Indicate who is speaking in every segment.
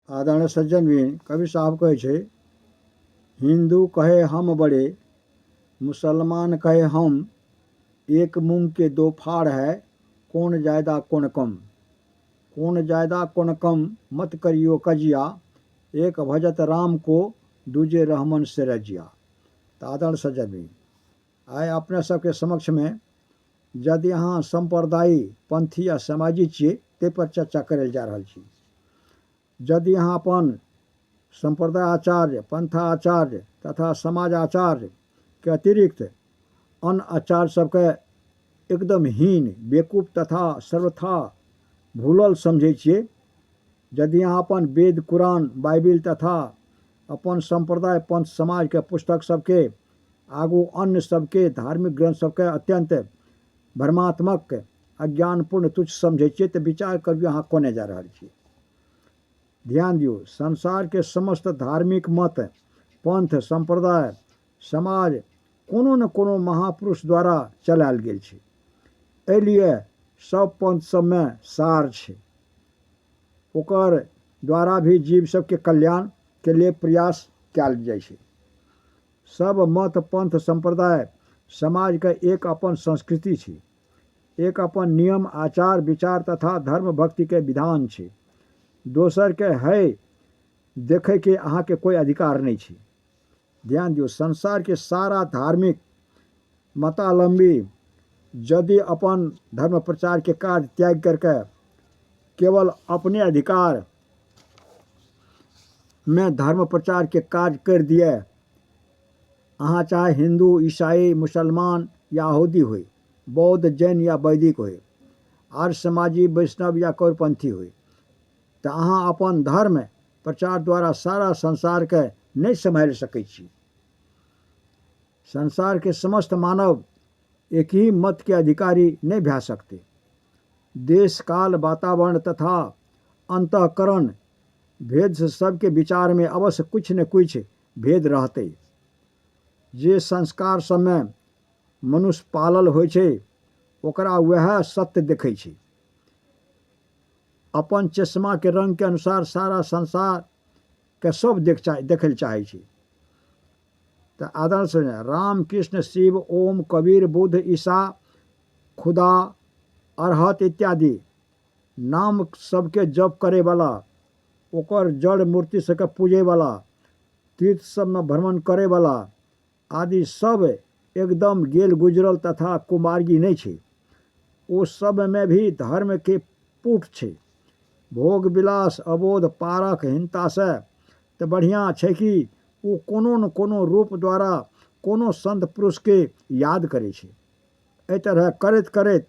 Speaker 1: आदरणीय सज्जनबीन कवि साहब कहे छे, हिंदू कहे हम बड़े, मुसलमान कहे हम, एक मूंग के दो फाड़ है, कौन ज्यादा कौन कम। कौन ज्यादा कौन कम मत करियो कजिया, एक भजत राम को दूजे रहमन से रजिया। तो आदरणीय सज्जनबीन आए अपने सबके समक्ष में यदि यहाँ संप्रदायी पंथी या समाजी छिए ते पर चर्चा करल जा रहा छी। यदि यहाँ अपन संप्रदाय आचार्य, पंथा आचार्य तथा समाज आचार्य के अतिरिक्त अन्य आचार्य सबके एकदम हीन, बेकूफ तथा सर्वथा भूलल समझे छिए। यदि यहाँ अपन वेद, कुरान, बाइबिल तथा अपन संप्रदाय, पंथ, समाज के पुस्तक सबके आगू अन्य सबके धार्मिक ग्रंथ सबके अत्यंत भ्रमात्मक, अज्ञानपूर्ण, तुच्छ समझे छिए तो विचार करियो यहाँ कोने जा रहा छिए। ध्यान दियो, संसार के समस्त धार्मिक मत, पंथ, संप्रदाय, समाज कोनो न कोनो महापुरुष द्वारा चलायल गेल छै। एहि लिए सब पंथ सब में सार छै, ओकर द्वारा भी जीव सबके कल्याण के लिए प्रयास कयल जाइ छै। सब मत, पंथ, संप्रदाय, समाज के एक अपन संस्कृति छै, एक अपन नियम, आचार, विचार तथा धर्म भक्ति के विधान छै। दोसर के है देखे के अहाँ के कोई अधिकार नहीं छै। ध्यान दियो, संसार के सारा धार्मिक मतावलंबी यदि अपन धर्म प्रचार के कार्य त्याग करके केवल अपने अधिकार में धर्म प्रचार के कार्य कर दिए, अहाँ चाहे हिंदू, ईसाई, मुसलमान या यहूदी हो, बौद्ध, जैन या वैदिक हो, आर्य समाजी, वैष्णव या कौरपंथी हो, तो अहाँ अपन धर्म प्रचार द्वारा सारा संसार के नहीं संभाल सकै छी। संसार के समस्त मानव एक ही मत के अधिकारी नहीं भै सकते। देश, काल, वातावरण तथा अंतःकरण भेद से सबके विचार में अवश्य कुछ न कुछ भेद रहते। जे संस्कार सब में मनुष्य पालल होइ छै ओकरा वह सत्य देखै छै। अपन चश्मा के रंग के अनुसार सारा संसार के सब देखल चाहे छी। तो आदर्श राम, कृष्ण, शिव, ओम, कबीर, बुद्ध, ईसा, खुदा, अरहत इत्यादि नाम सबके जप करे वाला, ओकर जड़ मूर्ति सबके पूजे वाला, तीर्थ सब में भ्रमण करे वाला आदि सब एकदम गेल गुजरल तथा कुमार्गी नहीं छै। ओ सब में भी धर्म के पुट छै। भोग विलास, अबोध, पारक, हिंता से तो बढ़िया छै कि वो कोनो न कोनो रूप द्वारा कोनो संत पुरुष के याद करे छै। एहि तरह करैत करैत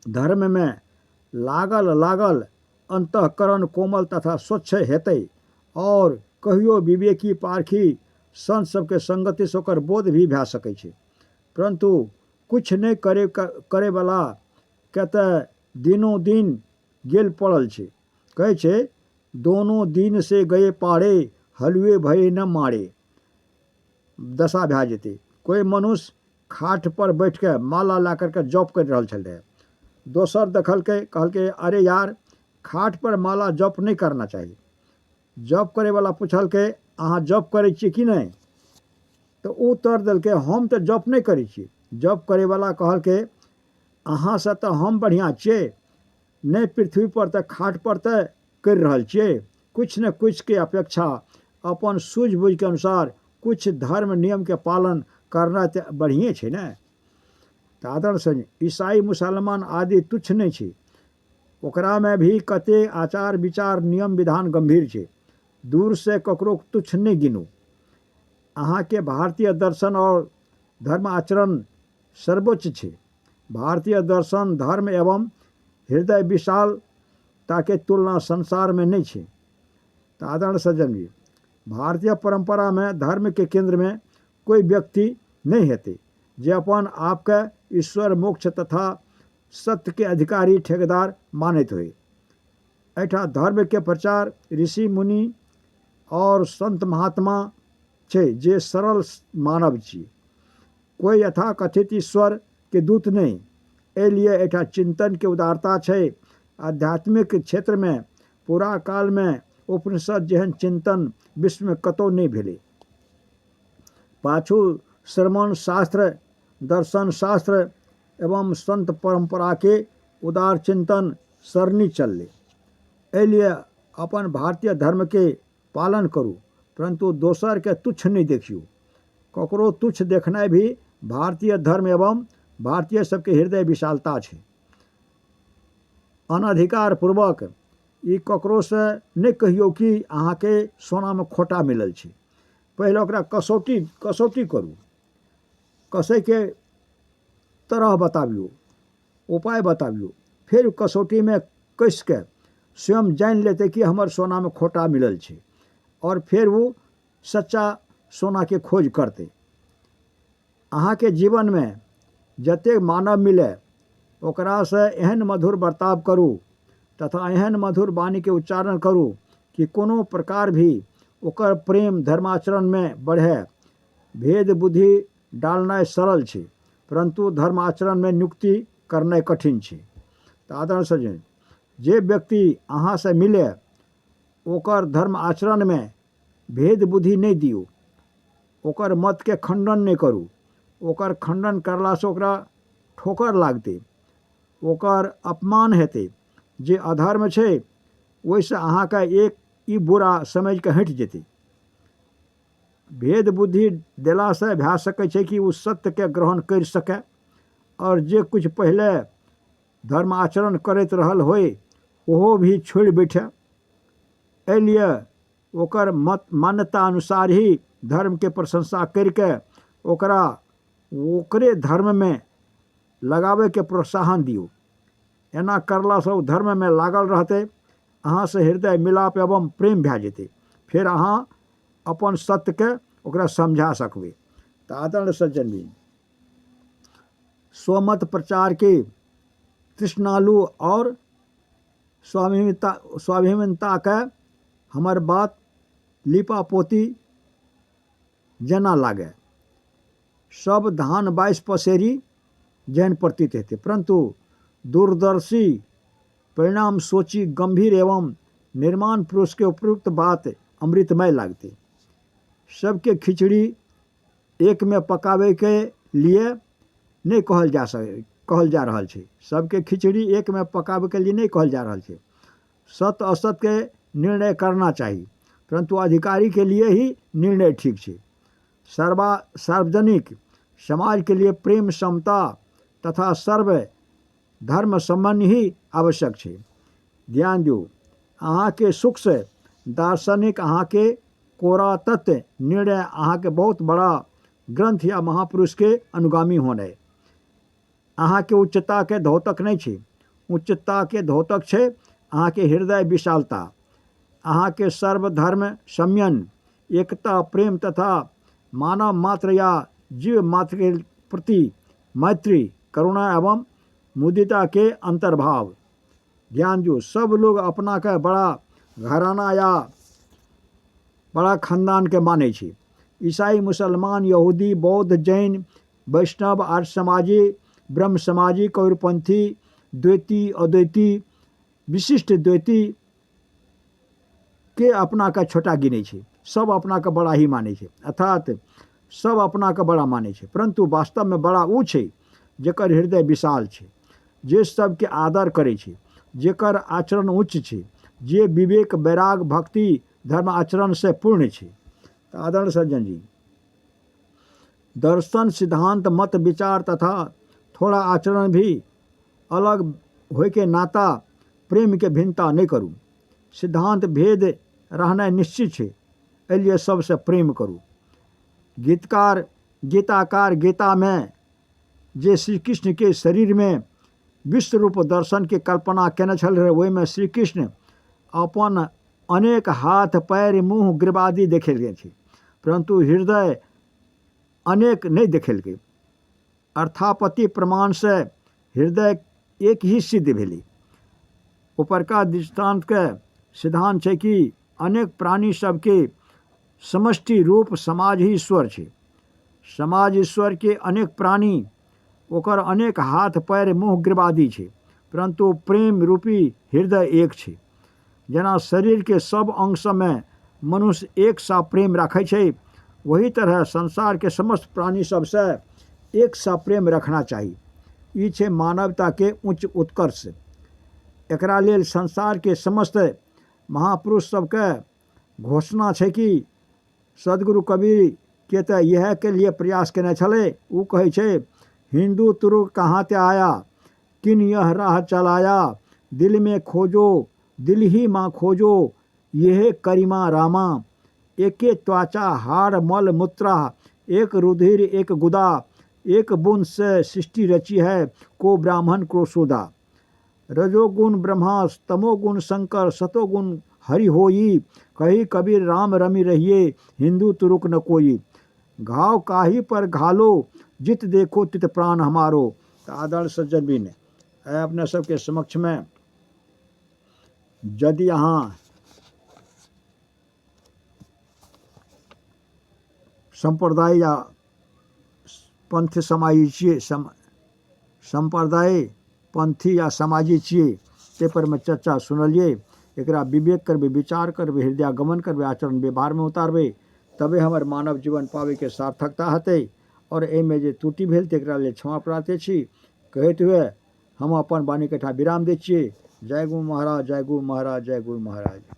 Speaker 1: धर्म में लागल लागल अंतःकरण कोमल तथा स्वच्छ हेतै और कहियो विवेकी पारखी संत सबके संगति से ओकर बोध भी भै सकै छै। परंतु कुछ नहीं करे वाला के तो दिनों दिन गेल पड़ल छै। कहे छै, दोनों दिन से गए पाड़े, हलुए भये न मारे। दशा भै जेते। कोई मनुष्य खाट पर बैठ के माला ला करके जप कर रहल छल। दोसर देखल के कहल के, अरे यार खाट पर माला जप नहीं करना चाहिए। जप करे वाला पूछल के, अहाँ जप करे छी कि नहीं? तो उत्तर दल के, हम तो जप नहीं करे छी। जप करे वाला कहल के, अहाँ से तो हम बढ़िया छे, नहीं पृथ्वी पर तो खाट पर तो कर रहल छे। कुछ न कुछ के अपेक्षा अपन सूझबूझ के अनुसार कुछ धर्म नियम के पालन करना तो बढ़िए छे न। तो आदर्श ईसाई, मुसलमान आदि तुच्छ नहीं छे, ओकरा में भी कते आचार विचार नियम विधान गंभीर छे। दूर से ककरो तुच्छ नहीं गिनू। अहाँ के भारतीय दर्शन और धर्म आचरण सर्वोच्च छे। भारतीय दर्शन, धर्म एवं हृदय विशालता के तुलना संसार में नहीं छे। तो आदरणीय सज्जन जी, भारतीय परंपरा में धर्म के केंद्र में कोई व्यक्ति नहीं हेते जे अपन आप के ईश्वर, मोक्ष तथा सत्य के अधिकारी ठेकेदार मानैत होय। एठा धर्म के प्रचार ऋषि मुनि और संत महात्मा छे जे सरल मानव छी। कोई यथा कथित ईश्वर के दूत नहीं। ए लिए एठा चिंतन के उदारता छे। आध्यात्मिक क्षेत्र में पूरा काल में उपनिषद जेहन चिंतन विश्व में कतौ नहीं भेले। पाछू श्रमण शास्त्र, दर्शन शास्त्र एवं संत परंपरा के उदार चिंतन सरनी चलले। एहि लिए अपन भारतीय धर्म के पालन करू, परंतु दोसर के तुच्छ नहीं देखियो। ककरो तुच्छ देखनाइ भी भारतीय धर्म एवं भारतीय सबके हृदय विशालता छै। अनधिकार पूर्वक ई ककरो से नहीं कहियो कि अहाँके सोना में खोटा मिलल छै। पहले ओकरा कसौटी करू, कसै के तरह बताबियो, उपाय बताबियो, फिर कसौटी में कस के स्वयं जान लेते कि हमर सोना में खोटा मिलल छै, और फिर वो सच्चा सोना के खोज करते। अहाँ के जीवन में जते मानव मिले ओकरा से एहन मधुर बर्ताव करू तथा एहन मधुर वाणी के उच्चारण करू कि कोनो प्रकार भी ओकर प्रेम धर्माचरण में बढ़े। भेद बुद्धि डालनाइ सरल छै, परंतु धर्माचरण में नियुक्ति करनाइ कठिन छै। तो आदरणीय सज्जन, जे व्यक्ति अहाँ से मिले ओकर धर्म आचरण में भेद बुद्धि नहीं दियो, ओकर मत के खंडन नहीं करू। ओकर खंडन करला से ओकरा ठोकर लागते, ओकर अपमान हेते। जे अधर्म छै ओइसे अहाँ का एक ई बुरा समझ के हट जेते। भेद बुद्धि देला से भै सकै छै कि उ सत्य के ग्रहण कर सके, और जे कुछ पहले धर्म आचरण करैत रहल होय ओहो भी छोड़ बैठे। एहि लिए ओकर मत मान्यता अनुसार ही धर्म के प्रशंसा करके ओकरा ओकरे धर्म में लगावे के प्रोत्साहन दियो। एना करला से ओ धर्म में लागल रहते, अहाँ से हृदय मिलाप एवं प्रेम भै जेते। फिर अहाँ अपन सत्य के ओकरा समझा सकबे। तो आदरणीय सज्जन भी, स्वमत प्रचार के तृष्णालु और स्वाभिमानता के हमर बात लिपा पोती जना लागे। सब धान 22 पसेरी जैन प्रतीत हेते, परंतु दूरदर्शी परिणाम सोची गंभीर एवं निर्माण पुरुष के उपयुक्त बात अमृतमय लागते। सबके खिचड़ी एक में पकावे के लिए नहीं कहल जा रहल छै। सबके खिचड़ी एक में पकावे के लिए नहीं कहल जा रहल छै। सत्य असत के निर्णय करना चाहिए, परंतु अधिकारी के लिए ही निर्णय ठीक छै। सार्वजनिक समाज के लिए प्रेम समता तथा सर्व धर्म सम्मान ही आवश्यक छै। ध्यान दियो, अहाँ के सुख से दार्शनिक अहाँ के कोरा तत्व निर्णय अहाँ के बहुत बड़ा ग्रंथ या महापुरुष के अनुगामी होने। अहाँ के उच्चता के धौतक नहीं छै, उच्चता के धौतक छै अहाँ के हृदय विशालता। अहाँ के सर्वधर्म सम्यन, एकता, प्रेम तथा मानव मात्र या जीव मात्र के प्रति मैत्री, करुणा एवं मुदिता के अंतर्भाव। ध्यान दो, सब लोग अपना के बड़ा घराना या बड़ा खानदान के माने छे। ईसाई, मुसलमान, यहूदी, बौद्ध, जैन, वैष्णव, आर्य समाजी, ब्रह्म समाजी, कौरपंथी, द्वैती, अद्वैती, विशिष्ट द्वैती के अपना का छोटा गिने छे। सब अपना का बड़ा ही माने छे, अर्थात सब अपना का बड़ा माने छे, परंतु वास्तव में बड़ा ऊ छे जेकर हृदय विशाल छे, जे सबके आदर करे छे, जेकर आचरण उच्च छे, जे विवेक, वैराग, भक्ति, धर्म आचरण से पूर्ण छे। तो आदरणीय सज्जन जी, दर्शन, सिद्धांत, मत, विचार तथा थोड़ा आचरण भी अलग होय के नाता प्रेम के भिन्नता नहीं करू। सिद्धांत भेद रहना निश्चित है, इसलिए सबसे प्रेम करू। गीताकार गीता में जे श्री कृष्ण के शरीर में विश्व रूप दर्शन के कल्पना केने छल रहे, ओहि में श्री कृष्ण अपन अनेक हाथ, पैर, मुँह, ग्रीवादि देखेलके छे, परंतु हृदय अनेक नहीं देखेलके। अर्थापत्ति प्रमाण से हृदय एक ही सिद्ध भेली। ऊपरका दृष्टांत के सिद्धांत है कि अनेक प्राणी सबके समष्टि रूप समाज ही ईश्वर छे। समाज ईश्वर के अनेक प्राणी, ओकर अनेक हाथ, पैर, मुँह, ग्रीवादि छे, परंतु प्रेम रूपी हृदय एक छे। जेना शरीर के सब अंश में मनुष्य एक सा प्रेम रखे छे, वही तरह संसार के समस्त प्राणी सबसे एक सा प्रेम रखना चाहिए। ई छे मानवता के उच्च उत्कर्ष। एकरा लेल संसार के समस्त महापुरुष सबके घोषणा छे कि सदगुरु कबीर के तो यह के लिए प्रयास केने छले। ऊ कहे छे, हिंदू तुरुक कहाँ ते आया, किन यह राह चलाया, दिल में खोजो दिल ही माँ खोजो, यह करिमा रामा, एके त्वचा हार मल मूत्रा, एक रुधिर एक गुदा, एक बूंद से सृष्टि रची है, को ब्राह्मण को शोधा। रजोगुण ब्रह्मा तमोगुण शंकर, सतोगुण हरि होई, कही कबीर राम रमी रहिए, हिंदू तुरुक न कोई। घाव काही पर घालो, जित देखो तित प्राण हमारो। तो आदरण सज्जन भी ने अपने सबके समक्ष में यदि यहाँ संप्रदाय या पंथ समाजी छिए, संप्रदाय पंथी या समाजी छिए, ते पर में चर्चा सुनलिए। एकरा विवेक करबे, विचार करबे, हृदय गमन करबे, आचरण व्यवहार में उतारबे, तबे हमर मानव जीवन पावे के सार्थकता हते। और एमे जे त्रुटि भेल तेकरा लेल क्षमा प्रार्थी छी कहते हुए हम अपन वाणी के विराम दै छियै। जय गुरु महाराज, जय गुरु महाराज, जय गुरु महाराज।